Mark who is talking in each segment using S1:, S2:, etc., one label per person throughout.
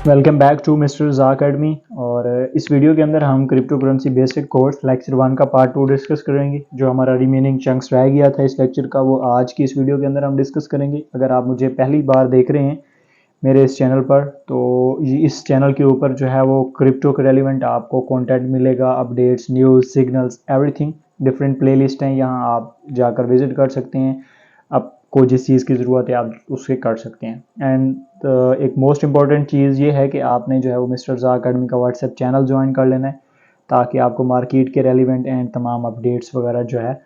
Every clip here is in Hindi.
S1: Welcome back to mister Raza academy. और इस वीडियो के अंदर हम crypto currency basic course lecture 1 का पार्ट 2 डिस्कस करेंगे। जो हमारा रिमेनिंग चंक्स रह गया था इस लेक्चर का, वो आज की इस वीडियो के अंदर हम डिस्कस करेंगे। अगर आप मुझे पहली बार देख रहे हैं मेरे इस चैनल पर, तो इस चैनल के ऊपर जो है वो क्रिप्टो के रेलिवेंट आपको कंटेंट मिलेगा, updates, news, signals, everything. Different play list हैं, यहाँ आप जाकर विजिट कर सकते हैं। आपको जिस चीज़ की ज़रूरत है आप उससे कर सकते हैं। एंड एक मोस्ट इम्पॉर्टेंट चीज़ ये है कि आपने जो है वो मिस्टर रज़ा अकेडमी का व्हाट्सएप चैनल ज्वाइन कर लेना है, ताकि आपको मार्केट के रेलिवेंट एंड तमाम अपडेट्स वगैरह जो है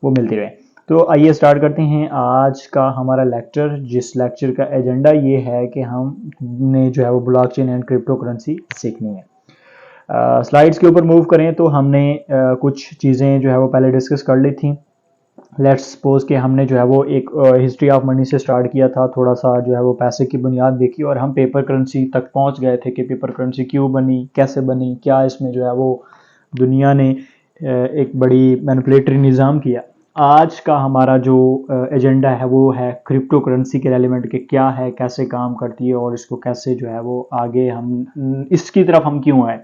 S1: वो मिलती रहे। तो आइए स्टार्ट करते हैं आज का हमारा लेक्चर। जिस लेक्चर का एजेंडा ये है कि हमने जो है वो ब्लॉकचेन एंड क्रिप्टो करेंसी सीखनी है। स्लाइड्स के ऊपर मूव करें तो हमने कुछ चीज़ें जो है वो पहले डिस्कस कर ली थी। लेट्स सपोज कि हमने जो है वो एक हिस्ट्री ऑफ मनी से स्टार्ट किया था, थोड़ा सा जो है वो पैसे की बुनियाद देखी और हम पेपर करेंसी तक पहुंच गए थे कि पेपर करेंसी क्यों बनी, कैसे बनी, क्या इसमें जो है वो दुनिया ने एक बड़ी मैनिपुलेटरी निज़ाम किया। आज का हमारा जो एजेंडा है वो है क्रिप्टो करेंसी के रेलिवेंट के क्या है, कैसे काम करती है और इसको कैसे जो है वो आगे हम इसकी तरफ हम क्यों आए,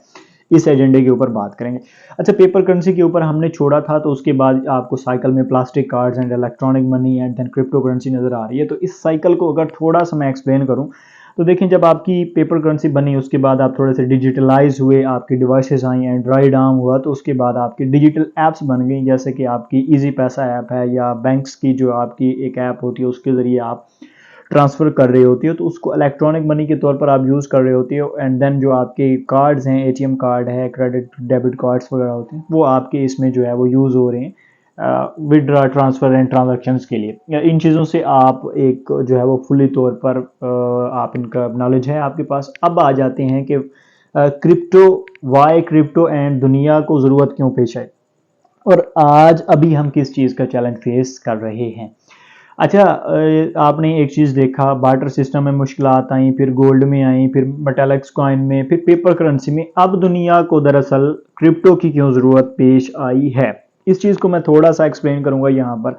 S1: इस एजेंडे के ऊपर बात करेंगे। अच्छा, पेपर करेंसी के ऊपर हमने छोड़ा था, तो उसके बाद आपको साइकिल में plastic cards and electronic money and then crypto currency नज़र आ रही है। तो इस साइकिल को अगर थोड़ा सा मैं एक्सप्लेन करूं तो देखें, जब आपकी पेपर करेंसी बनी उसके बाद आप थोड़े से डिजिटलाइज हुए, आपकी डिवाइसेस आई, एंड्रॉइड आर्म हुआ, तो उसके बाद आपकी डिजिटल ऐप्स बन गई, जैसे कि आपकी इजी पैसा ऐप है या बैंक्स की जो आपकी एक ऐप होती है उसके ज़रिए आप ट्रांसफ़र कर रही होती हो, तो उसको इलेक्ट्रॉनिक मनी के तौर पर आप यूज़ कर रहे होती हो। एंड देन जो आपके कार्ड्स हैं, एटीएम कार्ड है, क्रेडिट डेबिट कार्ड्स वगैरह होते हैं, वो आपके इसमें जो है वो यूज़ हो रहे हैं विड्रा, ट्रांसफ़र एंड ट्रांजैक्शंस के लिए। इन चीज़ों से आप एक जो है वो फुली तौर पर आप इनका नॉलेज है आपके पास। अब आ जाते हैं कि क्रिप्टो, वाई क्रिप्टो एंड दुनिया को ज़रूरत क्यों पेश आई और आज अभी हम किस चीज़ का चैलेंज फेस कर रहे हैं। अच्छा, आपने एक चीज़ देखा, बार्टर सिस्टम में मुश्किलात आई, फिर गोल्ड में आई, फिर मेटालिक्स कॉइन में, फिर पेपर करेंसी में। अब दुनिया को दरअसल क्रिप्टो की क्यों ज़रूरत पेश आई है, इस चीज़ को मैं थोड़ा सा एक्सप्लेन करूंगा यहाँ पर।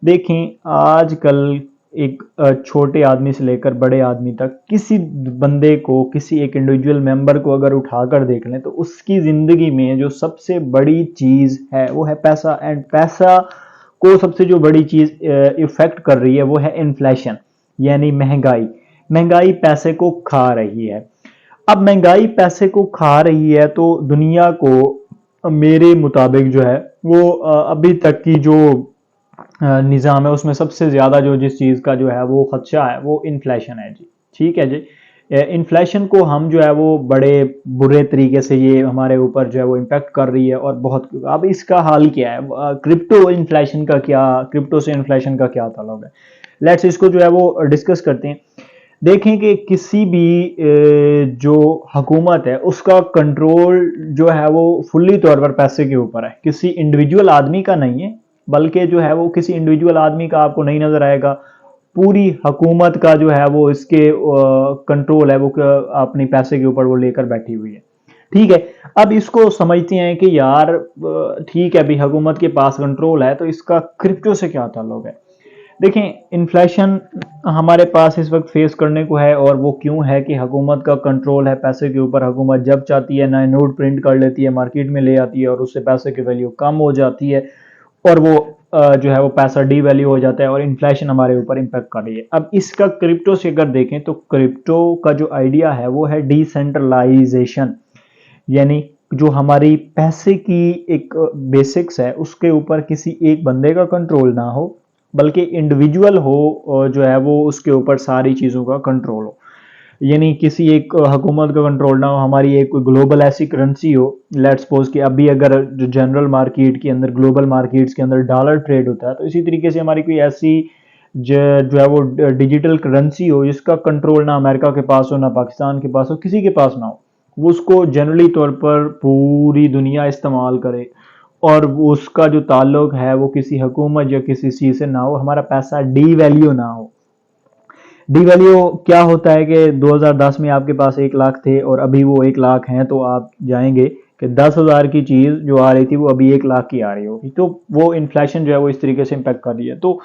S1: देखें, आजकल एक छोटे आदमी से लेकर बड़े आदमी तक किसी बंदे को, किसी एक इंडिविजुअल मेंबर को अगर उठाकर देख लें तो उसकी ज़िंदगी में जो सबसे बड़ी चीज़ है वो है पैसा। एंड पैसा को सबसे जो बड़ी चीज़ इफेक्ट कर रही है वो है इन्फ्लेशन, यानी महंगाई। महंगाई पैसे को खा रही है। अब महंगाई पैसे को खा रही है तो दुनिया को मेरे मुताबिक जो है वो अभी तक की जो निज़ाम है उसमें सबसे ज़्यादा जो जिस चीज़ का जो है वो खदशा है वो इन्फ्लेशन है जी। ठीक है जी, इन्फ्लेशन को हम जो है वो बड़े बुरे तरीके से ये हमारे ऊपर जो है वो इम्पेक्ट कर रही है और बहुत। अब इसका हाल क्या है, क्रिप्टो इन्फ्लेशन का क्या, क्रिप्टो से इन्फ्लेशन का क्या ताल्लुक है, लेट्स इसको जो है वो डिस्कस करते हैं। देखें कि किसी भी जो हुकूमत है उसका कंट्रोल जो है वो फुल्ली तौर पर पैसे के ऊपर है, किसी इंडिविजुअल आदमी का नहीं है, बल्कि जो है वो किसी इंडिविजुअल आदमी का आपको नहीं नजर आएगा, पूरी हुकूमत का जो है वो इसके कंट्रोल है वो अपने पैसे के ऊपर वो लेकर बैठी हुई है। ठीक है, अब इसको समझते हैं कि यार ठीक है, अभी हुकूमत के पास कंट्रोल है तो इसका क्रिप्टो से क्या ताल्लुक है। देखें, इन्फ्लेशन हमारे पास इस वक्त फेस करने को है और वो क्यों है कि हुकूमत का कंट्रोल है पैसे के ऊपर। हुकूमत जब चाहती है नए नोट प्रिंट कर लेती है, मार्केट में ले आती है और उससे पैसे की वैल्यू कम हो जाती है और वो जो है वो पैसा डी वैल्यू हो जाता है और इन्फ्लेशन हमारे ऊपर इम्पेक्ट कर रही है। अब इसका क्रिप्टो से अगर देखें तो क्रिप्टो का जो आइडिया है वो है डिसेंट्रलाइजेशन, यानी जो हमारी पैसे की एक बेसिक्स है उसके ऊपर किसी एक बंदे का कंट्रोल ना हो, बल्कि इंडिविजुअल हो जो है वो उसके ऊपर सारी चीज़ों का कंट्रोल हो। यानी किसी एक हुकूमत का कंट्रोल ना हो, हमारी एक ग्लोबल ऐसी करेंसी हो। लेट्स सपोज कि अभी अगर जो जनरल मार्केट के अंदर, ग्लोबल मार्केट्स के अंदर डॉलर ट्रेड होता है, तो इसी तरीके से हमारी कोई ऐसी जो है वो डिजिटल करेंसी हो जिसका कंट्रोल ना अमेरिका के पास हो, ना पाकिस्तान के पास हो, किसी के पास ना हो, वो उसको जनरली तौर पर पूरी दुनिया इस्तेमाल करे और उसका जो ताल्लुक है वो किसी हुकूमत या किसी चीज़ से ना हो, हमारा पैसा डी वैल्यू ना हो। डी वैल्यू क्या होता है कि 2010 में आपके पास 1 लाख थे और अभी वो 1 लाख हैं, तो आप जाएंगे कि 10,000 की चीज़ जो आ रही थी वो अभी 1 लाख की आ रही होगी। तो वो इन्फ्लेशन जो है वो इस तरीके से इम्पेक्ट कर रही है। तो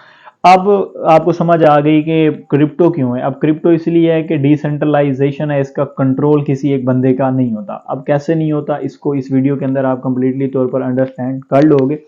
S1: अब आपको समझ आ गई कि क्रिप्टो क्यों है। अब क्रिप्टो इसलिए है कि डिसेंट्रलाइजेशन है, इसका कंट्रोल किसी एक बंदे का नहीं होता। अब कैसे नहीं होता, इसको इस वीडियो के अंदर आप कंप्लीटली तौर पर अंडरस्टैंड कर लोगे।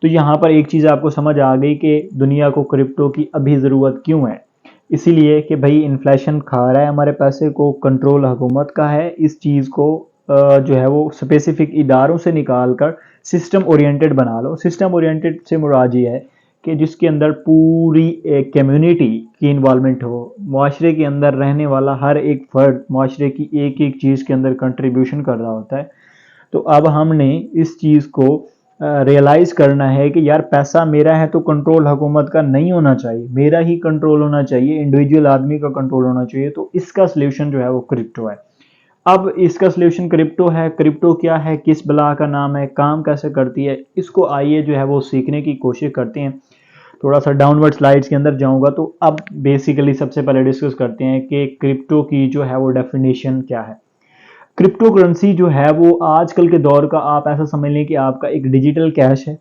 S1: तो यहाँ पर एक चीज़ आपको समझ आ गई कि दुनिया को क्रिप्टो की अभी ज़रूरत क्यों है। इसीलिए कि भाई इन्फ्लेशन खा रहा है हमारे पैसे को, कंट्रोल हुकूमत का है। इस चीज़ को जो है वो स्पेसिफिक इदारों से निकाल कर सिस्टम ओरिएंटेड बना लो। सिस्टम ओरिएंटेड से मुराद ये है कि जिसके अंदर पूरी एक कम्युनिटी की इन्वॉल्वमेंट हो, माशरे के अंदर रहने वाला हर एक फ़र्द माशरे की एक एक चीज़ के अंदर कंट्रीब्यूशन कर रहा होता है। तो अब हमने इस चीज़ को रियलाइज़ करना है कि यार पैसा मेरा है तो कंट्रोल हुकूमत का नहीं होना चाहिए, मेरा ही कंट्रोल होना चाहिए, इंडिविजुअल आदमी का कंट्रोल होना चाहिए। तो इसका सल्यूशन जो है वो क्रिप्टो है। अब इसका सल्यूशन क्रिप्टो है। क्रिप्टो क्या है, किस बला का नाम है, काम कैसे करती है, इसको आइए जो है वो सीखने की कोशिश करते हैं। थोड़ा सा डाउनवर्ड स्लाइड्स के अंदर जाऊंगा। तो अब बेसिकली सबसे पहले डिस्कस करते हैं कि क्रिप्टो की जो है वो डेफिनेशन क्या है। क्रिप्टो करेंसी जो है वो आजकल के दौर का, आप ऐसा समझ लें कि आपका एक डिजिटल कैश है।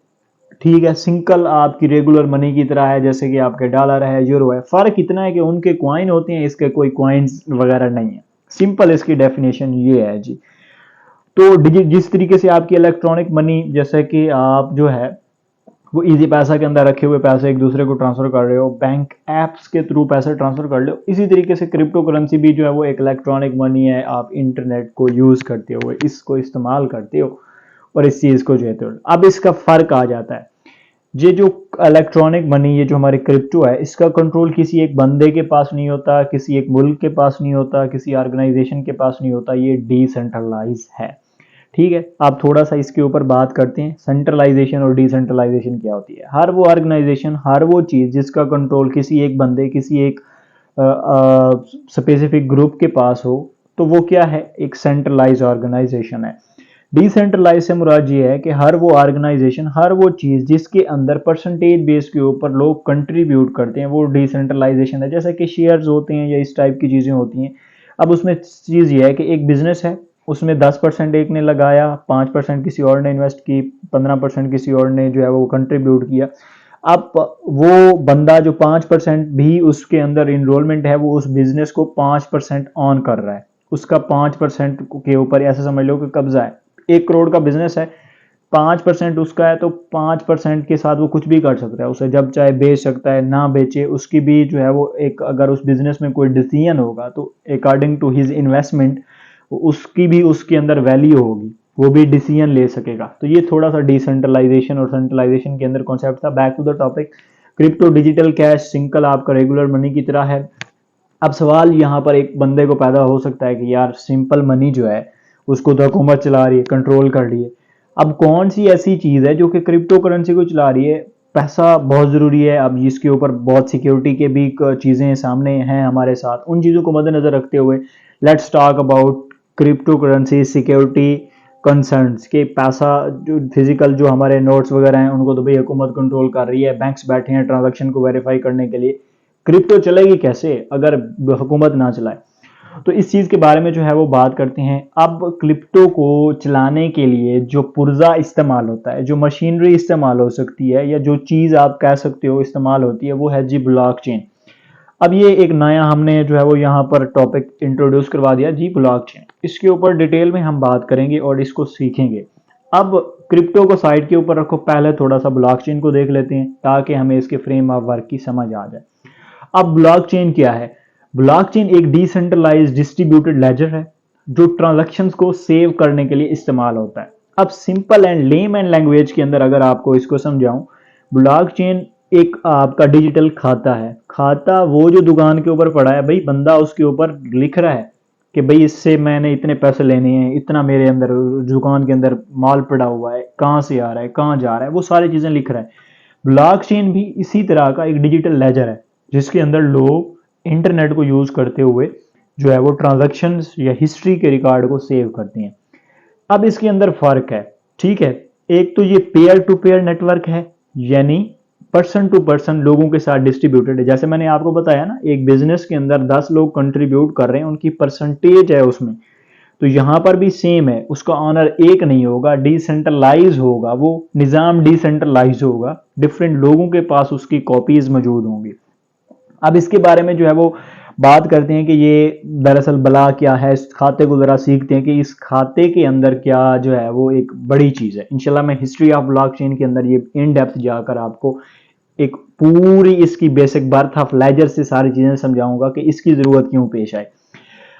S1: ठीक है, सिंकल आपकी रेगुलर मनी की तरह है, जैसे कि आपके डॉलर है, यूरो है। फर्क इतना है कि उनके क्वाइन होते हैं, इसके कोई क्वाइंस वगैरह नहीं है। सिंपल इसकी डेफिनेशन ये है जी। तो जिस तरीके से आपकी इलेक्ट्रॉनिक मनी, जैसे कि आप जो है वो इजी पैसा के अंदर रखे हुए पैसे एक दूसरे को ट्रांसफर कर रहे हो, बैंक एप्स के थ्रू पैसे ट्रांसफर कर लो, इसी तरीके से क्रिप्टो करेंसी भी जो है वो एक इलेक्ट्रॉनिक मनी है। आप इंटरनेट को यूज करते हो, इसको इस्तेमाल करते हो और इस चीज को जो है। तो अब इसका फर्क आ जाता है। ये जो इलेक्ट्रॉनिक मनी, ये जो हमारी क्रिप्टो है, इसका कंट्रोल किसी एक बंदे के पास नहीं होता, किसी एक मुल्क के पास नहीं होता, किसी ऑर्गेनाइजेशन के पास नहीं होता। ये डिसेंट्रलाइज है। ठीक है, आप थोड़ा सा इसके ऊपर बात करते हैं। सेंट्रलाइजेशन और डिसेंट्रलाइजेशन क्या होती है। हर वो ऑर्गेनाइजेशन, हर वो चीज़ जिसका कंट्रोल किसी एक बंदे, किसी एक स्पेसिफिक ग्रुप के पास हो, तो वो क्या है, एक सेंट्रलाइज ऑर्गेनाइजेशन है। डिसेंट्रलाइज से मुराद ये है कि हर वो ऑर्गेनाइजेशन, हर वो चीज़ जिसके अंदर परसेंटेज बेस के ऊपर लोग कंट्रीब्यूट करते हैं, वो डिसेंट्रलाइजेशन है। जैसे कि शेयर्स होते हैं या इस टाइप की चीज़ें होती हैं। अब उसमें चीज़ ये है कि एक बिजनेस है, उसमें 10% एक ने लगाया, 5% किसी और ने इन्वेस्ट की, 15% किसी और ने जो है वो कंट्रीब्यूट किया। अब वो बंदा जो 5% भी उसके अंदर इनरोलमेंट है, वो उस बिजनेस को 5% ऑन कर रहा है। उसका 5% के ऊपर ऐसा समझ लो कि कब्जा है। 1 करोड़ का बिजनेस है, 5% उसका है, तो 5% के साथ वो कुछ भी कर सकता है। उसे जब चाहे बेच सकता है, ना बेचे उसकी भी जो है वो एक, अगर उस बिजनेस में कोई डिसीजन होगा तो अकॉर्डिंग टू हिज इन्वेस्टमेंट उसकी भी उसके अंदर वैल्यू होगी, वो भी डिसीजन ले सकेगा। तो ये थोड़ा सा डिसेंट्रलाइजेशन और सेंट्रलाइजेशन के अंदर कॉन्सेप्ट था। Back to the topic, crypto digital cash सिंकल आपका रेगुलर मनी की तरह है। अब सवाल यहाँ पर एक बंदे को पैदा हो सकता है कि यार सिंपल मनी जो है उसको तो हुकूमत चला रही है, कंट्रोल कर रही है। अब कौन सी ऐसी चीज़ है जो कि क्रिप्टो करेंसी को चला रही है। पैसा बहुत ज़रूरी है। अब इसके ऊपर बहुत सिक्योरिटी के भी चीज़ें सामने हैं हमारे साथ। उन चीज़ों को मद्देनज़र रखते हुए let's talk about crypto currency security concerns के। पैसा जो फिजिकल जो हमारे नोट्स वगैरह हैं उनको तो भाई हुकूमत कंट्रोल कर रही है, बैंक्स बैठे हैं ट्रांजैक्शन को वेरीफाई करने के लिए। क्रिप्टो चलेगी कैसे अगर हुकूमत ना चलाए। तो इस चीज़ के बारे में जो है वो बात करते हैं। अब क्रिप्टो को चलाने के लिए जो पुर्जा इस्तेमाल होता है, जो मशीनरी इस्तेमाल हो सकती है, या जो चीज़ आप कह सकते हो इस्तेमाल होती है, वो है जी ब्लॉकचेन। अब ये एक नया हमने जो है वो यहाँ पर टॉपिक इंट्रोड्यूस करवा दिया जी, ब्लॉकचेन। इसके ऊपर डिटेल में हम बात करेंगे और इसको सीखेंगे। अब क्रिप्टो को साइड के ऊपर रखो, पहले थोड़ा सा ब्लॉकचेन को देख लेते हैं ताकि हमें इसके फ्रेम ऑफ वर्क की समझ आ जाए। अब ब्लॉकचेन क्या है। ब्लॉकचेन एक डिसेंट्रलाइज्ड डिस्ट्रीब्यूटेड लेजर है जो ट्रांजैक्शंस को सेव करने के लिए इस्तेमाल होता है। अब simple and lame and language के अंदर अगर आपको इसको समझाऊं, ब्लॉकचेन एक आपका डिजिटल खाता है। खाता वो जो दुकान के ऊपर पड़ा है, भाई बंदा उसके ऊपर लिख रहा है कि भाई इससे मैंने इतने पैसे लेने हैं, इतना मेरे अंदर दुकान के अंदर माल पड़ा हुआ है, कहाँ से आ रहा है, कहाँ जा रहा है, वो सारी चीजें लिख रहा है। ब्लॉकचेन भी इसी तरह का एक डिजिटल लेजर है जिसके अंदर लोग इंटरनेट को यूज करते हुए जो है वो ट्रांजैक्शंस या हिस्ट्री के रिकॉर्ड को सेव करते हैं। अब इसके अंदर फर्क है। ठीक है, एक तो ये पेयर टू पेयर नेटवर्क है, यानी पर्सन टू पर्सन लोगों के साथ डिस्ट्रीब्यूटेड है। जैसे मैंने आपको बताया ना, एक बिजनेस के अंदर 10 लोग कंट्रीब्यूट कर रहे हैं, उनकी परसेंटेज है उसमें, तो यहाँ पर भी सेम है, उसका ऑनर एक नहीं होगा, डिसेंट्रलाइज होगा, वो निज़ाम डिसेंट्रलाइज होगा, डिफरेंट लोगों के पास उसकी कॉपीज मौजूद होंगी। अब इसके बारे में जो है वो बात करते हैं कि ये दरअसल बला क्या है, इस खाते को ज़रा सीखते हैं कि इस खाते के अंदर क्या जो है वो एक बड़ी चीज़ है। इंशाल्लाह मैं हिस्ट्री ऑफ ब्लॉकचेन के अंदर ये इन डेप्थ जाकर आपको एक पूरी इसकी बेसिक बर्थ ऑफ लेजर से सारी चीज़ें समझाऊंगा कि इसकी ज़रूरत क्यों पेश आए।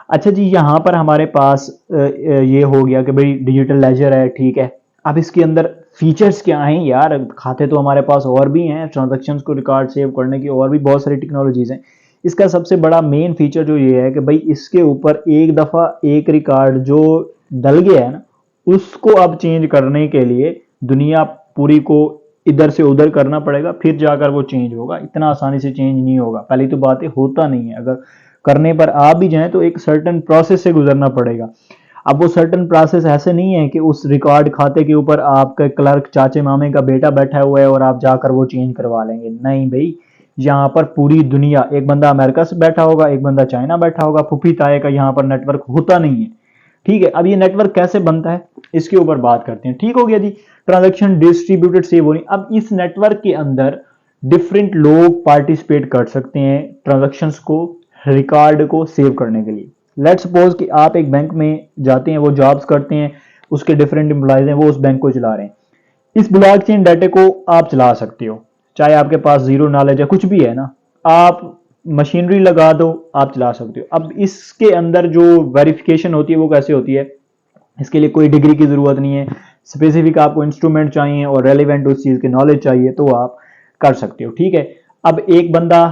S1: अच्छा जी, यहाँ पर हमारे पास ये हो गया कि भाई डिजिटल लेजर है, ठीक है। अब इसके अंदर फीचर्स क्या हैं यार, खाते तो हमारे पास और भी हैं, ट्रांजैक्शंस को रिकॉर्ड सेव करने की और भी बहुत सारी टेक्नोलॉजीज हैं। इसका सबसे बड़ा मेन फीचर जो ये है कि भाई इसके ऊपर एक दफ़ा एक रिकॉर्ड जो डल गया है ना, उसको अब चेंज करने के लिए दुनिया पूरी को इधर से उधर करना पड़ेगा, फिर जाकर वो चेंज होगा। इतना आसानी से चेंज नहीं होगा, पहली तो बात है होता नहीं है। अगर करने पर आ भी जाए तो एक सर्टन प्रोसेस से गुजरना पड़ेगा। अब वो सर्टन प्रोसेस ऐसे नहीं है कि उस रिकॉर्ड खाते के ऊपर आपका क्लर्क चाचे मामे का बेटा बैठा हुआ है और आप जाकर वो चेंज करवा लेंगे। नहीं भाई, यहाँ पर पूरी दुनिया, एक बंदा अमेरिका से बैठा होगा, एक बंदा चाइना बैठा होगा, फुफी ताए का यहाँ पर नेटवर्क होता नहीं है, ठीक है। अब ये नेटवर्क कैसे बनता है इसके ऊपर बात करते हैं। ठीक हो गया जी, ट्रांजैक्शन डिस्ट्रीब्यूटेड सेव होनी। अब इस नेटवर्क के अंदर डिफरेंट लोग पार्टिसिपेट कर सकते हैं ट्रांजैक्शंस को, रिकॉर्ड को सेव करने के लिए। लेट्स सपोज कि आप एक बैंक में जाते हैं, वो जॉब्स करते हैं, उसके डिफरेंट एम्प्लॉयज हैं, वो उस बैंक को चला रहे हैं। इस ब्लॉकचेन डाटा को आप चला सकते हो, चाहे आपके पास जीरो नॉलेज है, कुछ भी है ना, आप मशीनरी लगा दो, आप चला सकते हो। अब इसके अंदर जो वेरिफिकेशन होती है वो कैसे होती है, इसके लिए कोई डिग्री की जरूरत नहीं है, स्पेसिफिक आपको इंस्ट्रूमेंट चाहिए और रेलिवेंट उस चीज की नॉलेज चाहिए तो आप कर सकते हो, ठीक है। अब एक बंदा,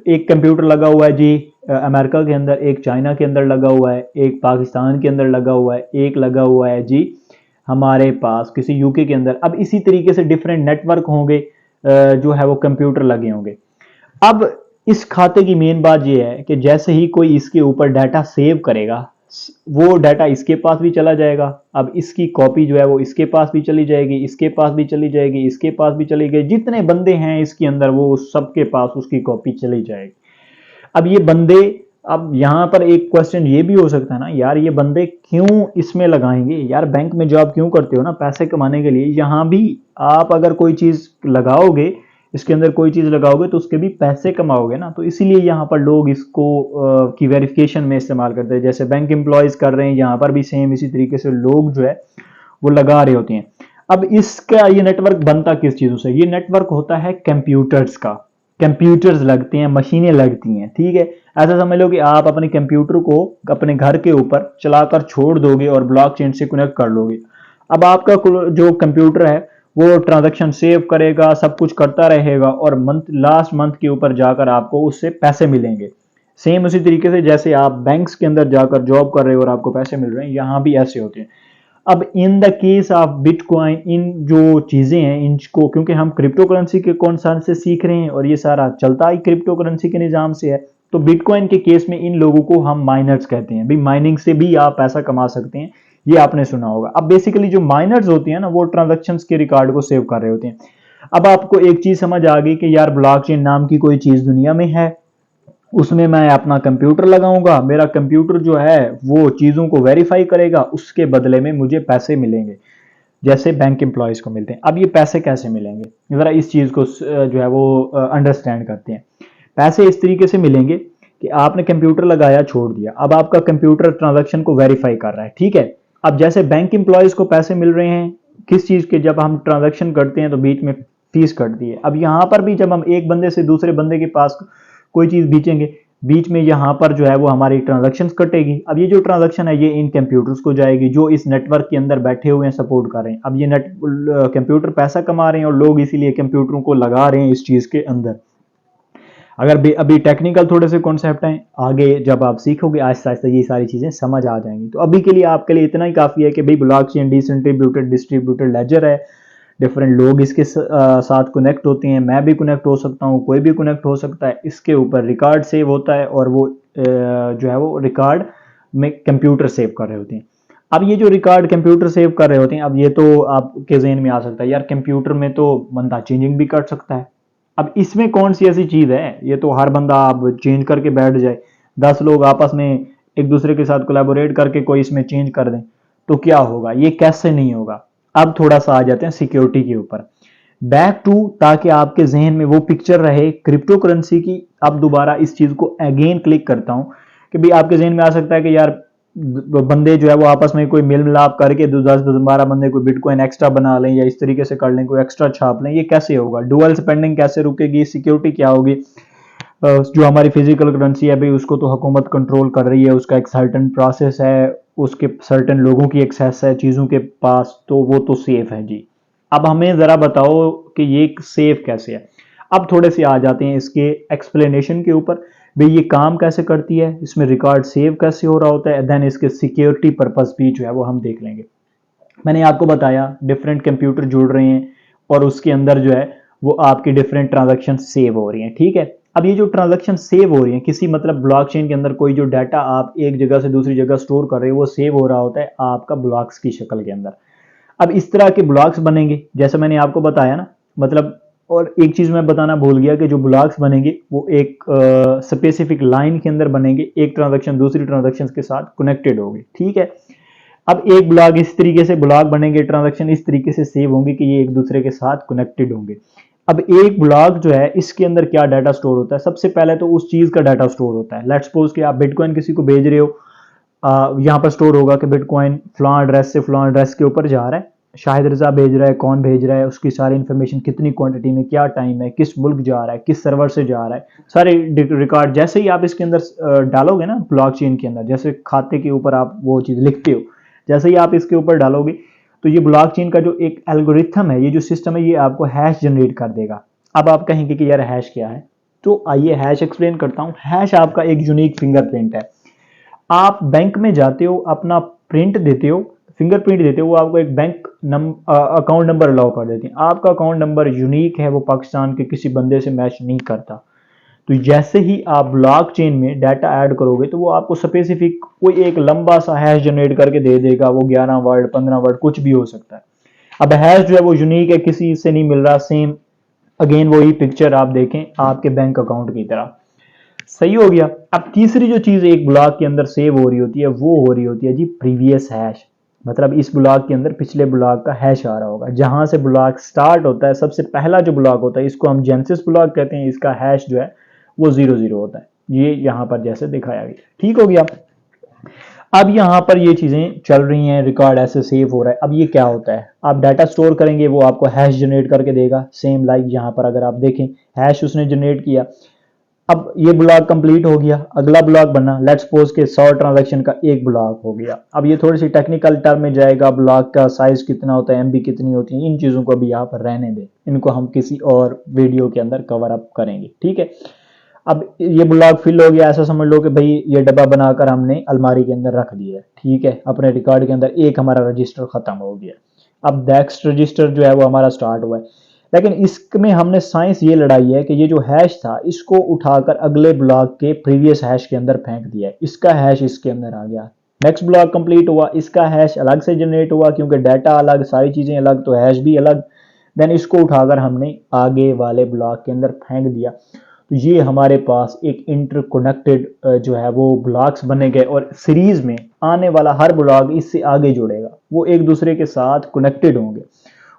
S1: एक कंप्यूटर लगा हुआ है जी अमेरिका के अंदर, एक चाइना के अंदर लगा हुआ है, एक पाकिस्तान के अंदर लगा हुआ है, एक लगा हुआ है जी हमारे पास किसी यूके के अंदर। अब इसी तरीके से डिफरेंट नेटवर्क होंगे जो है वो कंप्यूटर लगे होंगे। अब इस खाते की मेन बात यह है कि जैसे ही कोई इसके ऊपर डाटा सेव करेगा, वो डाटा इसके पास भी चला जाएगा। अब इसकी कॉपी जो है वो इसके पास भी चली जाएगी, इसके पास भी चली जाएगी, इसके पास भी चली गई, जितने बंदे हैं इसके अंदर वो सबके पास उसकी कॉपी चली जाएगी। अब ये बंदे, अब यहाँ पर एक क्वेश्चन ये भी हो सकता है ना यार, ये बंदे क्यों इसमें लगाएंगे यार, बैंक में जॉब क्यों करते हो ना, पैसे कमाने के लिए। यहाँ भी आप अगर कोई चीज लगाओगे, इसके अंदर कोई चीज लगाओगे तो उसके भी पैसे कमाओगे ना, तो इसीलिए यहाँ पर लोग इसको की वेरिफिकेशन में इस्तेमाल करते हैं। जैसे बैंक एम्प्लॉयज कर रहे हैं, यहाँ पर भी सेम इसी तरीके से लोग जो है वो लगा रहे होते हैं। अब इसका ये नेटवर्क बनता किस चीजों से, ये नेटवर्क होता है कंप्यूटर्स का। कंप्यूटर्स लगते हैं, मशीनें लगती हैं, ठीक है। ऐसा समझ लो कि आप अपने कंप्यूटर को अपने घर के ऊपर चलाकर छोड़ दोगे और ब्लॉकचेन से कनेक्ट कर लोगे। अब आपका जो कंप्यूटर है वो ट्रांजैक्शन सेव करेगा, सब कुछ करता रहेगा और लास्ट मंथ के ऊपर जाकर आपको उससे पैसे मिलेंगे। सेम उसी तरीके से जैसे आप बैंक्स के अंदर जाकर जॉब कर रहे हो और आपको पैसे मिल रहे हैं, यहाँ भी ऐसे होते हैं। अब in the case of Bitcoin, इन जो चीजें हैं इनको, क्योंकि हम क्रिप्टो करेंसी के कॉन्सेप्ट से सीख रहे हैं और ये सारा चलता ही क्रिप्टो करेंसी के निजाम से है, तो बिटकॉइन के केस में इन लोगों को हम माइनर्स कहते हैं। भाई माइनिंग से भी आप पैसा कमा सकते हैं, ये आपने सुना होगा। अब बेसिकली जो माइनर्स होती हैं ना, वो ट्रांजैक्शंस के रिकॉर्ड को सेव कर रहे होते हैं। अब आपको एक चीज समझ आ गई कि यार ब्लॉकचेन नाम की कोई चीज दुनिया में है, उसमें मैं अपना कंप्यूटर लगाऊंगा, मेरा कंप्यूटर जो है वो चीजों को वेरीफाई करेगा, उसके बदले में मुझे पैसे मिलेंगे जैसे बैंक एम्प्लॉयज को मिलते हैं। अब ये पैसे कैसे मिलेंगे, जरा इस चीज को जो है वो अंडरस्टैंड करते हैं। पैसे इस तरीके से मिलेंगे कि आपने कंप्यूटर लगाया, छोड़ दिया, अब आपका कंप्यूटर ट्रांजैक्शन को वेरीफाई कर रहा है, ठीक है। अब जैसे बैंक एम्प्लॉयज को पैसे मिल रहे हैं किस चीज के, जब हम ट्रांजैक्शन करते हैं तो बीच में फीस कटती है। अब यहाँ पर भी जब हम एक बंदे से दूसरे बंदे के पास कोई चीज बेचेंगे, बीच में यहाँ पर जो है वो हमारी ट्रांजैक्शन कटेगी। अब ये जो ट्रांजैक्शन है ये इन कंप्यूटर्स को जाएगी जो इस नेटवर्क के अंदर बैठे हुए हैं, सपोर्ट कर रहे हैं। अब ये कंप्यूटर पैसा कमा रहे हैं और लोग इसीलिए कंप्यूटरों को लगा रहे हैं इस चीज के अंदर। अगर अभी टेक्निकल थोड़े से कॉन्सेप्ट हैं, आगे जब आप सीखोगे आहिस्ता आहिस्ता ये सारी चीजें समझ आ जाएंगी। तो अभी के लिए आपके लिए इतना ही काफी है कि भाई ब्लॉकचेन डिस्ट्रीब्यूटेड लेजर है, डिफरेंट लोग इसके साथ कनेक्ट होते हैं, मैं भी कनेक्ट हो सकता हूँ, कोई भी कनेक्ट हो सकता है। इसके ऊपर रिकॉर्ड सेव होता है और वो जो है वो रिकॉर्ड में कंप्यूटर सेव कर रहे होते हैं। अब ये जो रिकॉर्ड कंप्यूटर सेव कर रहे होते हैं, अब ये तो आपके जहन में आ सकता है यार कंप्यूटर में तो बंदा चेंजिंग भी कर सकता है। अब इसमें कौन सी ऐसी चीज है, ये तो हर बंदा आप चेंज करके बैठ जाए, 10 लोग आपस में एक दूसरे के साथ कोलैबोरेट करके कोई इसमें चेंज कर दें तो क्या होगा, ये कैसे नहीं होगा। अब थोड़ा सा आ जाते हैं सिक्योरिटी के ऊपर, बैक टू, ताकि आपके जहन में वो पिक्चर रहे क्रिप्टो करेंसी की। अब दोबारा इस चीज को अगेन क्लिक करता हूं कि भाई आपके जहन में आ सकता है कि यार बंदे जो है वो आपस में कोई मेल मिलाप करके 10-12 बंदे कोई बिटकॉइन एक्स्ट्रा बना लें या इस तरीके से कर लें, कोई एक्स्ट्रा छाप लें, ये कैसे होगा, डुअल स्पेंडिंग कैसे रुकेगी, सिक्योरिटी क्या होगी। जो हमारी फिजिकल करेंसी है भाई उसको तो हुकूमत कंट्रोल कर रही है, उसका एक सर्टन प्रोसेस है, उसके सर्टन लोगों की एक्सेस है चीज़ों के पास, तो वो तो सेफ है जी। अब हमें ज़रा बताओ कि ये सेफ कैसे है। अब थोड़े से आ जाते हैं इसके एक्सप्लेनेशन के ऊपर, भाई ये काम कैसे करती है, इसमें रिकॉर्ड सेव कैसे हो रहा होता है, देन इसके सिक्योरिटी पर्पस भी जो है वो हम देख लेंगे। मैंने आपको बताया डिफरेंट कंप्यूटर जुड़ रहे हैं और उसके अंदर जो है वो आपकी डिफरेंट ट्रांजैक्शन सेव हो रही हैं, ठीक है। अब ये जो ट्रांजैक्शन सेव हो रही हैं किसी मतलब ब्लॉकचेन के अंदर, कोई जो डाटा आप एक जगह से दूसरी जगह स्टोर कर रहे हो वो सेव हो रहा होता है आपका ब्लॉक्स की शक्ल के अंदर। अब इस तरह के ब्लॉक्स बनेंगे जैसे मैंने आपको बताया ना, मतलब और एक चीज मैं बताना भूल गया कि जो ब्लॉक्स बनेंगे वो एक स्पेसिफिक लाइन के अंदर बनेंगे, एक ट्रांजैक्शन दूसरी ट्रांजैक्शन के साथ कनेक्टेड होगी, ठीक है। अब एक ब्लॉक इस तरीके से ब्लॉक बनेंगे, ट्रांजैक्शन इस तरीके से सेव होंगे कि ये एक दूसरे के साथ कनेक्टेड होंगे। अब एक ब्लॉक जो है इसके अंदर क्या डाटा स्टोर होता है, सबसे पहले तो उस चीज का डाटा स्टोर होता है। लेट्स सपोज कि आप बिटकॉइन किसी को भेज रहे हो, यहाँ पर स्टोर होगा कि बिटकॉइन फलां एड्रेस से फलां एड्रेस के ऊपर जा रहा है, शाहिद रजा भेज रहा है, कौन भेज रहा है, उसकी सारी इन्फॉर्मेशन, कितनी क्वांटिटी में, क्या टाइम है, किस मुल्क जा रहा है, किस सर्वर से जा रहा है, सारे रिकॉर्ड जैसे ही आप इसके अंदर डालोगे ना ब्लॉकचेन के अंदर, जैसे खाते के ऊपर आप वो चीज़ लिखते हो, जैसे ही आप इसके ऊपर डालोगे तो ये ब्लॉकचेन का जो एक एल्गोरिथम है, ये जो सिस्टम है, ये आपको हैश जनरेट कर देगा। अब आप कहेंगे कि यार हैश क्या है, तो आइए हैश एक्सप्लेन करता हूँ। हैश आपका एक यूनिक फिंगरप्रिंट है। आप बैंक में जाते हो, अपना प्रिंट देते हो, फिंगरप्रिंट देते हो, वो आपको एक बैंक अकाउंट नंबर अलाउ कर देते हैं। आपका अकाउंट नंबर यूनिक है, वो पाकिस्तान के किसी बंदे से मैच नहीं करता। तो जैसे ही आप ब्लॉकचेन में डाटा ऐड करोगे तो वो आपको स्पेसिफिक कोई एक लंबा सा हैश जनरेट करके दे देगा, वो 11 वर्ड 15 वर्ड कुछ भी हो सकता है। अब हैश जो है वो यूनिक है, किसी से नहीं मिल रहा, सेम अगेन वही पिक्चर आप देखें आपके बैंक अकाउंट की तरह, सही हो गया। अब तीसरी जो चीज एक ब्लॉक के अंदर सेव हो रही होती है वो हो रही होती है जी प्रीवियस हैश, मतलब इस ब्लॉक के अंदर पिछले ब्लॉक का हैश आ रहा होगा, जहां से ब्लॉक स्टार्ट होता है, सबसे पहला जो ब्लॉक होता है इसको हम जेनेसिस ब्लॉक कहते हैं, इसका हैश जो है वो 00 होता है, ये यहां पर जैसे दिखाया गया, ठीक हो गया। अब यहां पर ये चीजें चल रही हैं, रिकॉर्ड ऐसे सेव हो रहा है। अब ये क्या होता है, आप डाटा स्टोर करेंगे वो आपको हैश जनरेट करके देगा, सेम लाइक यहां पर अगर आप देखें हैश उसने जनरेट किया। अब ये ब्लॉक कंप्लीट हो गया, अगला ब्लॉक बना, लेट्स सपोज के 100 ट्रांजैक्शन का एक ब्लॉक हो गया। अब ये थोड़ी सी टेक्निकल टर्म में जाएगा, ब्लॉक का साइज कितना होता है, एमबी कितनी होती है, इन चीजों को भी आप रहने दें, इनको हम किसी और वीडियो के अंदर कवर अप करेंगे, ठीक है। अब ये ब्लॉक फिल हो गया, ऐसा समझ लो कि भाई ये डब्बा बनाकर हमने अलमारी के अंदर रख दिया है, ठीक है, अपने रिकॉर्ड के अंदर एक हमारा रजिस्टर खत्म हो गया। अब नेक्स्ट रजिस्टर जो है वो हमारा स्टार्ट हुआ है, लेकिन इसमें हमने साइंस ये लड़ाई है कि ये जो हैश था इसको उठाकर अगले ब्लॉक के प्रीवियस हैश के अंदर फेंक दिया है, इसका हैश इसके अंदर आ गया। नेक्स्ट ब्लॉक कंप्लीट हुआ, इसका हैश अलग से जनरेट हुआ क्योंकि डाटा अलग, सारी चीजें अलग, तो हैश भी अलग। देन इसको उठाकर हमने आगे वाले ब्लॉक के अंदर फेंक दिया, तो ये हमारे पास एक इंटरकनेक्टेड जो है वो ब्लॉक्स बने गए, और सीरीज में आने वाला हर ब्लॉक इससे आगे जुड़ेगा, वो एक दूसरे के साथ कनेक्टेड होंगे।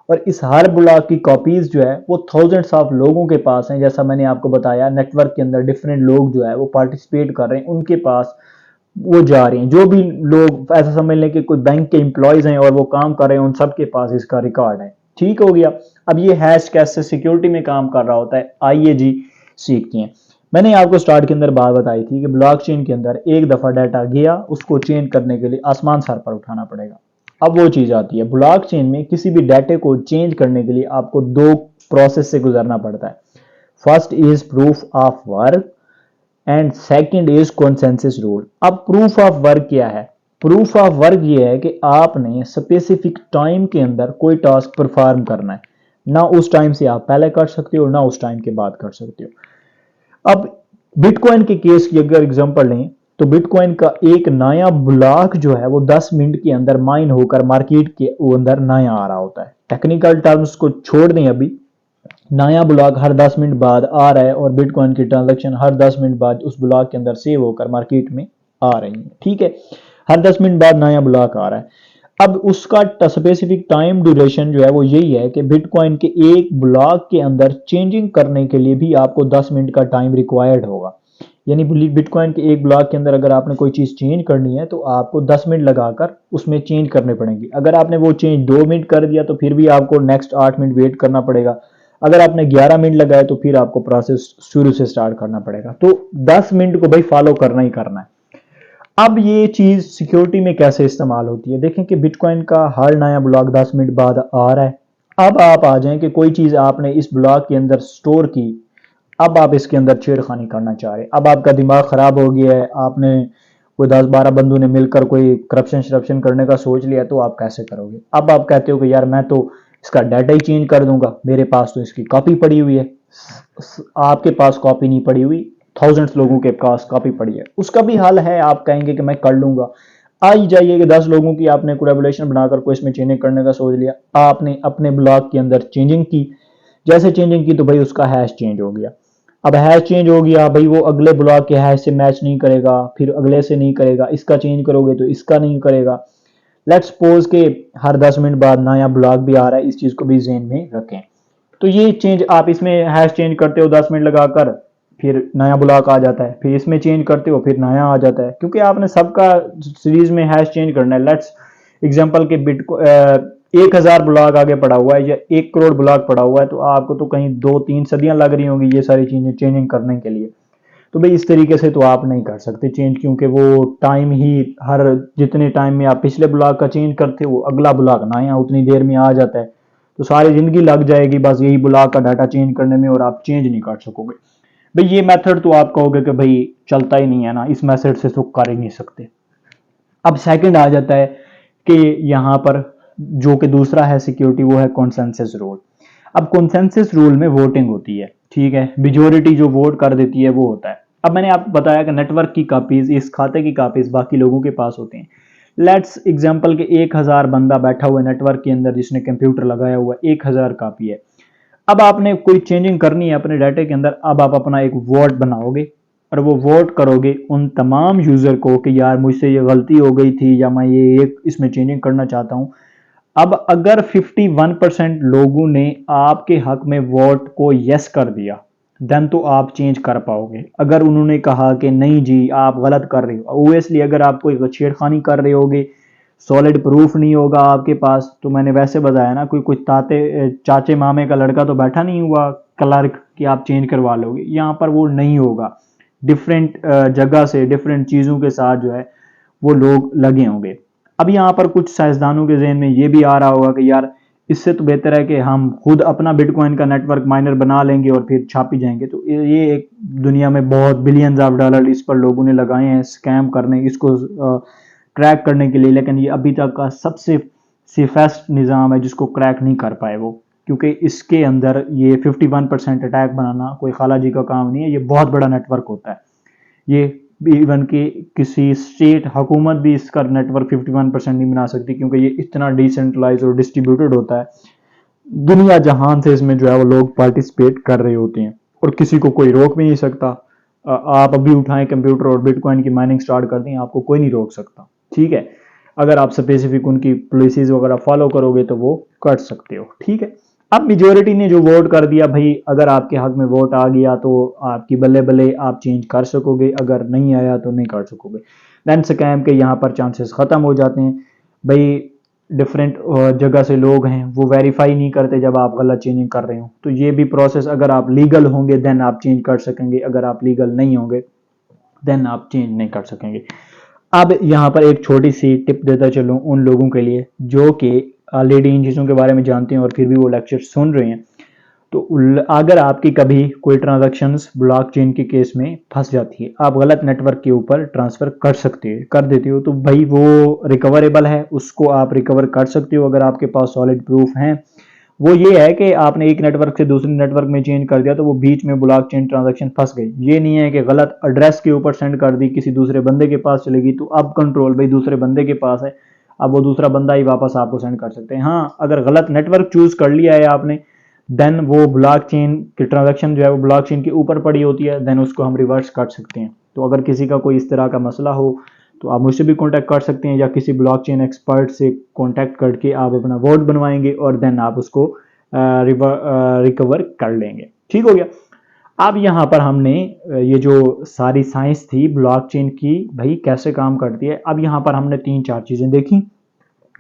S1: और इस हर ब्लॉक की कॉपीज जो है वो थाउजेंड्स ऑफ लोगों के पास हैं, जैसा मैंने आपको बताया नेटवर्क के अंदर डिफरेंट लोग जो है वो पार्टिसिपेट कर रहे हैं, उनके पास वो जा रहे हैं, जो भी लोग ऐसा समझ लें कि कोई बैंक के एम्प्लॉयज हैं और वो काम कर रहे हैं, उन सबके पास इसका रिकॉर्ड है, ठीक हो गया। अब ये हैश कैसे सिक्योरिटी में काम कर रहा होता है, आइए जी सीखते हैं। मैंने आपको स्टार्ट के अंदर बात बताई थी कि ब्लॉकचेन के अंदर एक दफा डाटा गया, उसको चेंज करने के लिए आसमान सर पर उठाना पड़ेगा। अब वो चीज आती है ब्लॉकचेन में, किसी भी डाटे को चेंज करने के लिए आपको दो प्रोसेस से गुजरना पड़ता है। First is proof of work and second is consensus rule. अब प्रूफ ऑफ वर्क क्या है, प्रूफ ऑफ वर्क ये है कि आपने स्पेसिफिक टाइम के अंदर कोई टास्क परफॉर्म करना है, ना उस टाइम से आप पहले कर सकते हो ना उस टाइम के बाद कर सकते हो। अब बिटकॉइन के केस की अगर एग्जांपल लें तो बिटकॉइन का एक नया ब्लॉक जो है वो 10 मिनट के अंदर माइन होकर मार्केट के अंदर नया आ रहा होता है। टेक्निकल टर्म्स को छोड़ दें, अभी नया ब्लॉक हर 10 मिनट बाद आ रहा है और बिटकॉइन की ट्रांजैक्शन हर 10 मिनट बाद उस ब्लॉक के अंदर सेव होकर मार्केट में आ रही हैं, ठीक है। हर 10 मिनट बाद नया ब्लॉक आ रहा है। अब उसका स्पेसिफिक टाइम ड्यूरेशन जो है वो यही है कि बिटकॉइन के एक ब्लॉक के अंदर चेंजिंग करने के लिए भी आपको 10 मिनट का टाइम रिक्वायर्ड होगा। यानी बिटकॉइन के एक ब्लॉक के अंदर अगर आपने कोई चीज़ चेंज करनी है तो आपको 10 मिनट लगाकर उसमें चेंज करने पड़ेंगी। अगर आपने वो चेंज 2 मिनट कर दिया तो फिर भी आपको नेक्स्ट 8 मिनट वेट करना पड़ेगा। अगर आपने 11 मिनट लगाए तो फिर आपको प्रोसेस शुरू से स्टार्ट करना पड़ेगा। तो 10 मिनट को भाई फॉलो करना ही करना है। अब ये चीज़ सिक्योरिटी में कैसे इस्तेमाल होती है, देखें कि बिटकॉइन का हर नया ब्लॉक 10 मिनट बाद आ रहा है। अब आप आ जाएं कि कोई चीज़ आपने इस ब्लॉक के अंदर स्टोर की, अब आप इसके अंदर छेड़खानी करना चाह रहे हैं, अब आपका दिमाग ख़राब हो गया है, आपने कोई 10-12 बंदों ने मिलकर कोई करप्शन करने का सोच लिया, तो आप कैसे करोगे। अब आप कहते हो कि यार मैं तो इसका डाटा ही चेंज कर दूंगा, मेरे पास तो इसकी कॉपी पड़ी हुई है। आपके पास कॉपी नहीं पड़ी हुई, थाउजेंड्स लोगों के पास कॉपी पड़ी है, उसका भी हल है। आप कहेंगे कि मैं कर लूंगा, आ ही जाइए कि 10 लोगों की आपने कोलैबोरेशन बनाकर कोई इसमें चेंजिंग करने का सोच लिया, आपने अपने ब्लॉक के अंदर चेंजिंग की, जैसे चेंजिंग की तो भाई उसका हैश चेंज हो गया। अब हैश चेंज हो गया भाई, वो अगले ब्लॉक के हैश से मैच नहीं करेगा, फिर अगले से नहीं करेगा, इसका चेंज करोगे तो इसका नहीं करेगा। लेट्स सपोज के हर 10 मिनट बाद नया ब्लॉक भी आ रहा है, इस चीज को भी ज़हन में रखें। तो ये चेंज आप इसमें हैश चेंज करते हो 10 मिनट लगाकर, फिर नया ब्लॉक आ जाता है, फिर इसमें चेंज करते हो फिर नया आ जाता है, क्योंकि आपने सबका सीरीज में हैश चेंज करना है। लेट्स एग्जांपल के 1000 ब्लॉक आगे पड़ा हुआ है या 1 करोड़ ब्लॉक पड़ा हुआ है, तो आपको तो कहीं 2-3 सदियां लग रही होंगी ये सारी चीजें चेंजिंग करने के लिए। तो भाई इस तरीके से तो आप नहीं कर सकते चेंज, क्योंकि वो टाइम ही हर जितने टाइम में आप पिछले ब्लॉक का चेंज करते हो अगला ब्लॉक नया उतनी देर में आ जाता है, तो सारी जिंदगी लग जाएगी बस यही ब्लॉक का डाटा चेंज करने में और आप चेंज नहीं कर सकोगे। भाई ये मेथड तो आप कहोगे कि भाई चलता ही नहीं है ना, इस मेथड से तो कर ही नहीं सकते। अब सेकंड आ जाता है कि यहाँ पर जो कि दूसरा है सिक्योरिटी, वो है कॉन्सेंसस रूल। अब कॉन्सेंसस रूल में वोटिंग होती है, ठीक है, मेजोरिटी जो वोट कर देती है वो होता है। अब मैंने आपको बताया कि नेटवर्क की कापीज, इस खाते की कापीज बाकी लोगों के पास होते हैं। लेट्स एग्जांपल के 1000 बंदा बैठा हुआ है नेटवर्क के अंदर जिसने कंप्यूटर लगाया हुआ, 1000 कापी है। अब आपने कोई चेंजिंग करनी है अपने डाटे के अंदर, अब आप अपना एक वोट बनाओगे और वो वोट करोगे उन तमाम यूजर को कि यार मुझसे ये गलती हो गई थी या मैं ये एक इसमें चेंजिंग करना चाहता हूं। अब अगर 51% लोगों ने आपके हक में वोट को यस कर दिया, देन तो आप चेंज कर पाओगे। अगर उन्होंने कहा कि नहीं जी आप गलत कर रहे हो, ओबियसली अगर आप कोई छेड़खानी कर रहे होगे, सॉलिड प्रूफ नहीं होगा आपके पास, तो मैंने वैसे बताया ना, कोई ताते चाचे मामे का लड़का तो बैठा नहीं हुआ क्लर्क कि आप चेंज करवा लोगे, यहाँ पर वो नहीं होगा। डिफरेंट जगह से डिफरेंट चीज़ों के साथ जो है वो लोग लगे होंगे। अब यहाँ पर कुछ साइंसदानों के जहन में ये भी आ रहा होगा कि यार इससे तो बेहतर है कि हम खुद अपना बिटकॉइन का नेटवर्क माइनर बना लेंगे और फिर छापी जाएंगे। तो ये एक दुनिया में बहुत बिलियंस ऑफ डॉलर इस पर लोगों ने लगाए हैं स्कैम करने, इसको क्रैक करने के लिए, लेकिन ये अभी तक का सबसे सेफेस्ट निज़ाम है जिसको क्रैक नहीं कर पाए वो, क्योंकि इसके अंदर ये 51% अटैक बनाना कोई खाला जी का काम नहीं है, ये बहुत बड़ा नेटवर्क होता है। ये इवन कि किसी स्टेट हुकूमत भी इसका नेटवर्क 51% नहीं बना सकती, क्योंकि ये इतना डिसेंट्रलाइज और डिस्ट्रीब्यूटेड होता है। दुनिया जहान से इसमें जो है वो लोग पार्टिसिपेट कर रहे होते हैं और किसी को कोई रोक भी नहीं सकता। आप अभी उठाएं कंप्यूटर और बिटकॉइन की माइनिंग स्टार्ट कर दें, आपको कोई नहीं रोक सकता, ठीक है। अगर आप स्पेसिफिक उनकी पॉलिसीज वगैरह फॉलो करोगे तो वो कर सकते हो, ठीक है। अब मेजोरिटी ने जो वोट कर दिया भाई, अगर आपके हक में वोट आ गया तो आपकी बल्ले बल्ले आप चेंज कर सकोगे, अगर नहीं आया तो नहीं कर सकोगे। देन स्कैम के यहाँ पर चांसेस ख़त्म हो जाते हैं। भाई डिफरेंट जगह से लोग हैं वो वेरीफाई नहीं करते जब आप गलत चेंजिंग कर रहे हो, तो ये भी प्रोसेस, अगर आप लीगल होंगे देन आप चेंज कर सकेंगे, अगर आप लीगल नहीं होंगे देन आप चेंज नहीं कर सकेंगे। अब यहाँ पर एक छोटी सी टिप देता चलूँ उन लोगों के लिए जो कि ऑलरेडी इन चीज़ों के बारे में जानते हैं और फिर भी वो लेक्चर सुन रहे हैं। तो अगर आपकी कभी कोई ट्रांजैक्शंस ब्लॉकचेन के केस में फंस जाती है, आप गलत नेटवर्क के ऊपर ट्रांसफ़र कर देते हो, तो भाई वो रिकवरेबल है, उसको आप रिकवर कर सकते हो अगर आपके पास सॉलिड प्रूफ हैं। वो ये है कि आपने एक नेटवर्क से दूसरे नेटवर्क में चेंज कर दिया तो वो बीच में ब्लॉकचेन ट्रांजैक्शन फंस गई। ये नहीं है कि गलत एड्रेस के ऊपर सेंड कर दी, किसी दूसरे बंदे के पास चलेगी, तो अब कंट्रोल भाई दूसरे बंदे के पास है, अब वो दूसरा बंदा ही वापस आपको सेंड कर सकते हैं। हाँ, अगर गलत नेटवर्क चूज कर लिया है आपने, देन वो ब्लॉकचेन की ट्रांजैक्शन जो है वो ब्लॉकचेन के ऊपर पड़ी होती है, देन उसको हम रिवर्स कर सकते हैं। तो अगर किसी का कोई इस तरह का मसला हो तो आप मुझसे भी कांटेक्ट कर सकते हैं, या किसी ब्लॉकचेन एक्सपर्ट से कांटेक्ट करके आप अपना वोट बनवाएंगे और देन आप उसको रिकवर कर लेंगे। ठीक हो गया। अब यहाँ पर हमने ये जो सारी साइंस थी ब्लॉकचेन की भाई कैसे काम करती है, अब यहाँ पर हमने 3-4 चीज़ें देखी।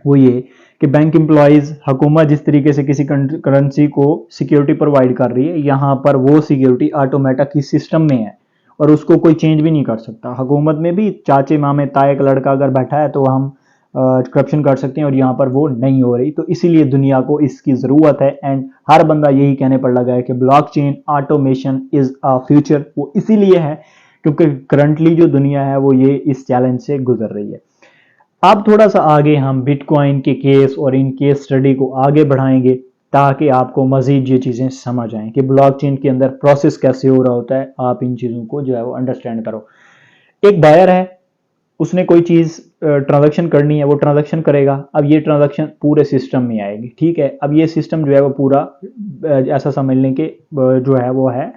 S1: वो ये कि बैंक एम्प्लॉयज़, हुकूमत जिस तरीके से किसी करेंसी को सिक्योरिटी प्रोवाइड कर रही है, यहाँ पर वो सिक्योरिटी ऑटोमेटिक ही सिस्टम में है और उसको कोई चेंज भी नहीं कर सकता। हुकूमत में भी चाचे मामे ताए का लड़का अगर बैठा है तो हम करप्शन कर सकते हैं, और यहाँ पर वो नहीं हो रही। तो इसीलिए दुनिया को इसकी ज़रूरत है, एंड हर बंदा यही कहने पर लगा है कि blockchain automation is a future. वो इसीलिए है क्योंकि करंटली जो दुनिया है वो ये इस चैलेंज से गुजर रही है। अब थोड़ा सा आगे हम बिटकॉइन के केस और इन केस स्टडी को आगे बढ़ाएंगे ताकि आपको मजीद ये चीज़ें समझ आएँ कि ब्लॉकचेन के अंदर प्रोसेस कैसे हो रहा होता है, आप इन चीज़ों को जो है वो अंडरस्टैंड करो। एक बायर है, उसने कोई चीज़ ट्रांजैक्शन करनी है, वो ट्रांजैक्शन करेगा। अब ये ट्रांजैक्शन पूरे सिस्टम में आएगी, ठीक है। अब ये सिस्टम जो है वो पूरा ऐसा समझ लें कि जो है वो है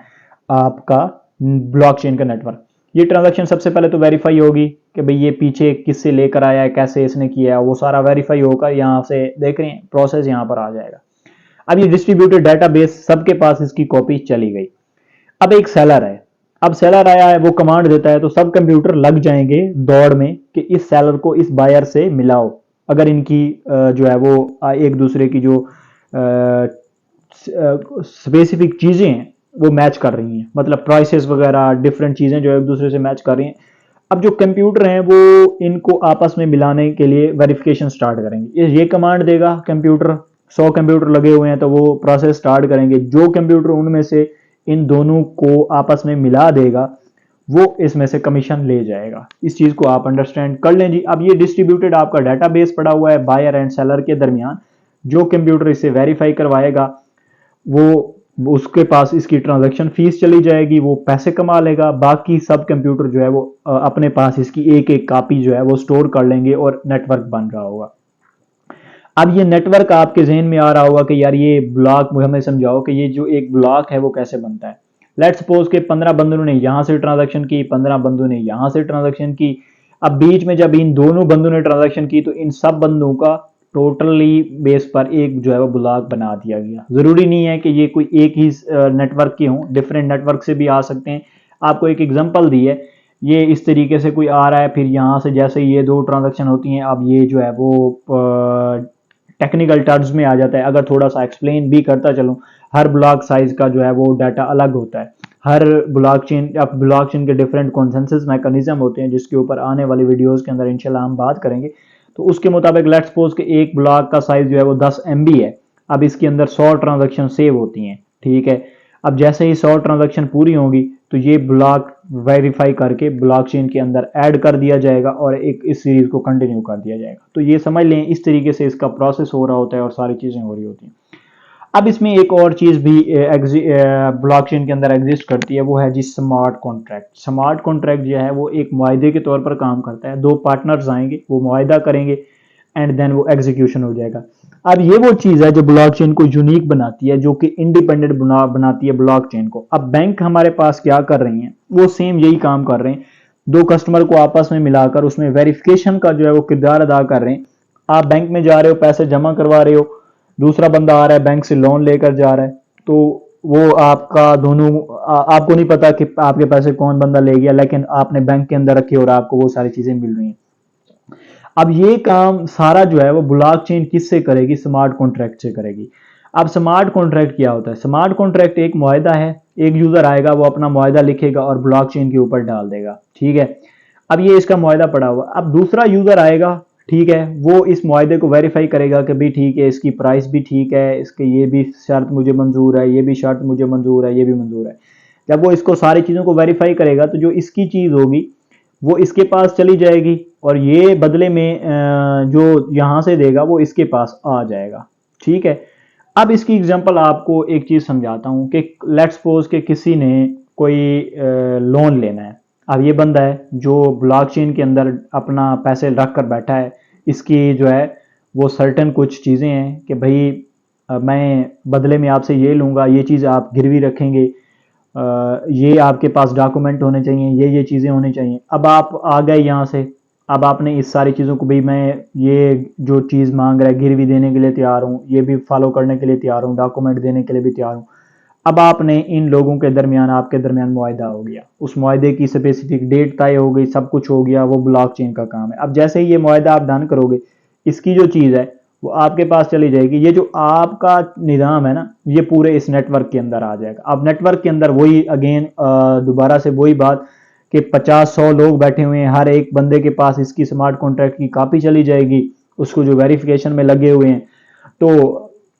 S1: आपका ब्लॉकचेन का नेटवर्क। ये ट्रांजैक्शन सबसे पहले तो वेरीफाई होगी कि भाई ये पीछे किससे लेकर आया है, कैसे इसने किया है, वो सारा वेरीफाई होकर यहाँ से देख रहे हैं प्रोसेस यहाँ पर आ जाएगा। अब ये डिस्ट्रीब्यूटेड डाटाबेस सबके पास इसकी कॉपी चली गई। अब एक सेलर है, अब सेलर आया है, वो कमांड देता है तो सब कंप्यूटर लग जाएंगे दौड़ में कि इस सेलर को इस बायर से मिलाओ। अगर इनकी जो है वो एक दूसरे की जो स्पेसिफिक चीज़ें हैं वो मैच कर रही हैं, मतलब प्राइसेस वगैरह डिफरेंट चीज़ें जो एक दूसरे से मैच कर रही हैं। अब जो कंप्यूटर हैं वो इनको आपस में मिलाने के लिए वेरिफिकेशन स्टार्ट करेंगे। ये कमांड देगा कंप्यूटर, 100 कंप्यूटर लगे हुए हैं तो वो प्रोसेस स्टार्ट करेंगे। जो कंप्यूटर उनमें से इन दोनों को आपस में मिला देगा वो इसमें से कमीशन ले जाएगा। इस चीज़ को आप अंडरस्टैंड कर लें जी। अब ये डिस्ट्रीब्यूटेड आपका डाटाबेस पड़ा हुआ है बायर एंड सेलर के दरमियान। जो कंप्यूटर इसे वेरीफाई करवाएगा वो उसके पास इसकी ट्रांजैक्शन फीस चली जाएगी, वो पैसे कमा लेगा। बाकी सब कंप्यूटर जो है वो अपने पास इसकी एक एक कॉपी जो है वो स्टोर कर लेंगे और नेटवर्क बन रहा होगा। अब ये नेटवर्क आपके जहन में आ रहा होगा कि यार ये ब्लॉक, हमें समझाओ कि ये जो एक ब्लॉक है वो कैसे बनता है। लेट्स सपोज के 15 बंदों ने यहाँ से ट्रांजैक्शन की, 15 बंदों ने यहाँ से ट्रांजैक्शन की। अब बीच में जब इन दोनों बंदों ने ट्रांजैक्शन की तो इन सब बंदों का टोटली बेस पर एक जो है वो ब्लॉक बना दिया गया। जरूरी नहीं है कि ये कोई एक ही नेटवर्क के हों, डिफरेंट नेटवर्क से भी आ सकते हैं। आपको एक एग्जांपल दी है, ये इस तरीके से कोई आ रहा है, फिर यहाँ से जैसे ये दो ट्रांजैक्शन होती हैं, अब ये जो है वो टेक्निकल टर्म्स में आ जाता है। अगर थोड़ा सा एक्सप्लेन भी करता चलूँ, हर ब्लॉक साइज का जो है वो डाटा अलग होता है। हर ब्लॉकचेन के डिफरेंट कॉन्सेंसस मैकेनिज्म होते हैं जिसके ऊपर आने वाली वीडियोस के अंदर इंशाल्लाह हम बात करेंगे। तो उसके मुताबिक लेट्स सपोज कि एक ब्लॉक का साइज जो है वो 10 MB है। अब इसके अंदर 100 ट्रांजैक्शन सेव होती हैं, ठीक है। अब जैसे ही 100 ट्रांजैक्शन पूरी होंगी तो ये ब्लॉक वेरीफाई करके ब्लॉकचेन के अंदर ऐड कर दिया जाएगा और एक इस सीरीज को कंटिन्यू कर दिया जाएगा। तो ये समझ लें इस तरीके से इसका प्रोसेस हो रहा होता है और सारी चीज़ें हो रही होती हैं। अब इसमें एक और चीज़ भी ब्लॉकचेन के अंदर एग्जिस्ट करती है, वो है जी स्मार्ट कॉन्ट्रैक्ट। स्मार्ट कॉन्ट्रैक्ट जो है वो एक मुआहदे के तौर पर काम करता है। दो पार्टनर्स आएंगे, वो मुआहदा करेंगे एंड देन वो एग्जीक्यूशन हो जाएगा। अब ये वो चीज़ है जो ब्लॉकचेन को यूनिक बनाती है, जो कि इंडिपेंडेंट बनाती है ब्लॉकचेन को। अब बैंक हमारे पास क्या कर रही हैं, वो सेम यही काम कर रहे हैं। दो कस्टमर को आपस में मिलाकर उसमें वेरिफिकेशन का जो है वो किरदार अदा कर रहे हैं। आप बैंक में जा रहे हो, पैसे जमा करवा रहे हो, दूसरा बंदा आ रहा है बैंक से लोन लेकर जा रहा है, तो वो आपका दोनों आपको नहीं पता कि आपके पैसे कौन बंदा ले गया, लेकिन आपने बैंक के अंदर रखे और आपको वो सारी चीजें मिल रही हैं। अब ये काम सारा जो है वो ब्लॉकचेन किससे करेगी, स्मार्ट कॉन्ट्रैक्ट से करेगी। अब स्मार्ट कॉन्ट्रैक्ट क्या होता है? स्मार्ट कॉन्ट्रैक्ट एक मुआहदा है। एक यूजर आएगा, वो अपना मुआहदा लिखेगा और ब्लॉकचेन के ऊपर डाल देगा, ठीक है। अब ये इसका मुआहदा पड़ा हुआ। अब दूसरा यूजर आएगा, ठीक है, वो इस मुआहदे को वेरीफाई करेगा कि भी ठीक है, इसकी प्राइस भी ठीक है, इसके ये भी शर्त मुझे मंजूर है, ये भी शर्त मुझे मंजूर है, ये भी मंजूर है। जब वो इसको सारी चीज़ों को वेरीफाई करेगा तो जो इसकी चीज़ होगी वो इसके पास चली जाएगी और ये बदले में जो यहाँ से देगा वो इसके पास आ जाएगा, ठीक है। अब इसकी एग्जांपल आपको एक चीज़ समझाता हूँ कि लेट्स सपोज कि किसी ने कोई लोन लेना है। अब ये बंदा है जो ब्लॉकचेन के अंदर अपना पैसे रख कर बैठा है। इसकी जो है वो सर्टेन कुछ चीज़ें हैं कि भाई मैं बदले में आपसे ये लूँगा, ये चीज़ आप गिरवी रखेंगे ये आपके पास डॉक्यूमेंट होने चाहिए, ये चीज़ें होनी चाहिए। अब आप आ गए यहाँ से, अब आपने इस सारी चीज़ों को, भाई मैं ये जो चीज़ मांग रहा है गिरवी देने के लिए तैयार हूँ, ये भी फॉलो करने के लिए तैयार हूँ, डॉक्यूमेंट देने के लिए भी तैयार हूँ। अब आपने इन लोगों के दरमियान, आपके दरमियान मुआहिदा हो गया, उस मुआहिदे की स्पेसिफिक डेट तय हो गई, सब कुछ हो गया, वो ब्लॉकचेन का काम है। अब जैसे ही ये मुआहिदा आप डन करोगे, इसकी जो चीज़ है वो आपके पास चली जाएगी। ये जो आपका निज़ाम है ना, ये पूरे इस नेटवर्क के अंदर आ जाएगा। अब नेटवर्क के अंदर वही अगेन दोबारा से वही बात कि 50-100 लोग बैठे हुए हैं, हर एक बंदे के पास इसकी स्मार्ट कॉन्ट्रैक्ट की कॉपी चली जाएगी, उसको जो वेरिफिकेशन में लगे हुए हैं। तो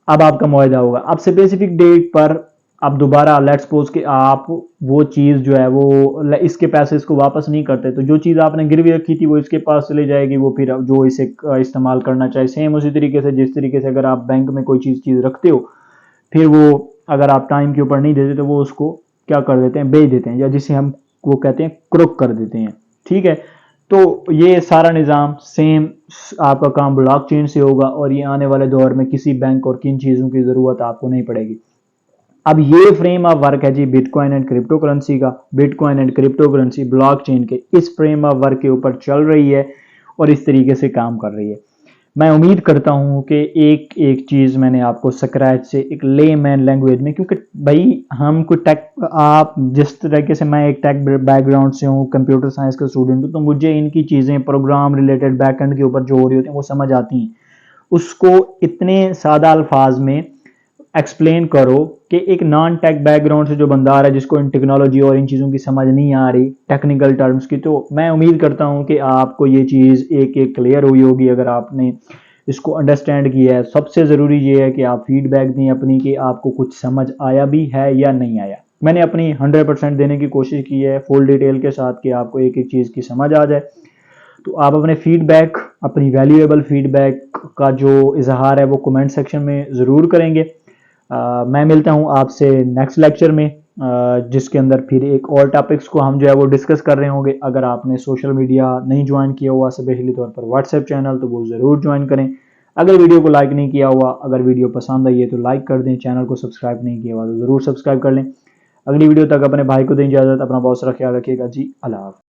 S1: अब आपका मुआहिदा होगा। अब स्पेसिफिक डेट पर अब दोबारा लेट्स सपोज कि आप वो चीज़ जो है वो इसके पैसे इसको वापस नहीं करते, तो जो चीज़ आपने गिरवी रखी थी वो इसके पास चली जाएगी, वो फिर जो इसे इस्तेमाल करना चाहे। सेम उसी तरीके से जिस तरीके से अगर आप बैंक में कोई चीज़ रखते हो, फिर वो अगर आप टाइम के ऊपर नहीं देते तो वो उसको क्या कर देते हैं, बेच देते हैं, या जिसे हम वो कहते हैं क्रुक कर देते हैं। ठीक है, तो ये सारा निज़ाम सेम आपका काम ब्लॉकचेन से होगा, और ये आने वाले दौर में किसी बैंक और किन चीज़ों की ज़रूरत आपको नहीं पड़ेगी। अब ये फ्रेम ऑफ वर्क है जी बिटकॉइन एंड क्रिप्टो करेंसी का। Bitcoin and crypto currency blockchain के इस फ्रेम ऑफ वर्क के ऊपर चल रही है और इस तरीके से काम कर रही है। मैं उम्मीद करता हूं कि एक एक चीज़ मैंने आपको स्क्रैच से एक लेमैन लैंग्वेज में, क्योंकि भाई हम कोई टेक, आप जिस तरीके से, मैं एक टेक बैकग्राउंड से हूँ, कंप्यूटर साइंस का स्टूडेंट हूँ, तो मुझे इनकी चीज़ें प्रोग्राम रिलेटेड बैकएंड के ऊपर जो हो रही होती हैं वो समझ आती हैं। उसको इतने सादा अल्फाज में एक्सप्लेन करो कि एक नॉन टेक बैकग्राउंड से जो बंदा आ रहा है, जिसको इन टेक्नोलॉजी और इन चीज़ों की समझ नहीं आ रही, टेक्निकल टर्म्स की, तो मैं उम्मीद करता हूं कि आपको ये चीज़ एक एक क्लियर हुई होगी अगर आपने इसको अंडरस्टैंड किया है। सबसे ज़रूरी ये है कि आप फीडबैक दें अपनी, कि आपको कुछ समझ आया भी है या नहीं आया। मैंने अपनी 100% देने की कोशिश की है फुल डिटेल के साथ, कि आपको एक एक चीज़ की समझ आ जाए। तो आप अपने फीडबैक, अपनी वैल्यूएबल फीडबैक का जो इजहार है वो कमेंट सेक्शन में ज़रूर करेंगे। मैं मिलता हूँ आपसे नेक्स्ट लेक्चर में, जिसके अंदर फिर एक और टॉपिक्स को हम जो है वो डिस्कस कर रहे होंगे। अगर आपने सोशल मीडिया नहीं ज्वाइन किया हुआ, स्पेशली तौर पर व्हाट्सएप चैनल, तो वो ज़रूर ज्वाइन करें। अगर वीडियो को लाइक नहीं किया हुआ, अगर वीडियो पसंद आई है तो लाइक कर दें, चैनल को सब्सक्राइब नहीं किया हुआ तो ज़रूर सब्सक्राइब कर लें। अगली वीडियो तक अपने भाई को दें इजाज़त। अपना बहुत सारा ख्याल रखिएगा जी। अल्लाह हाफ़िज़।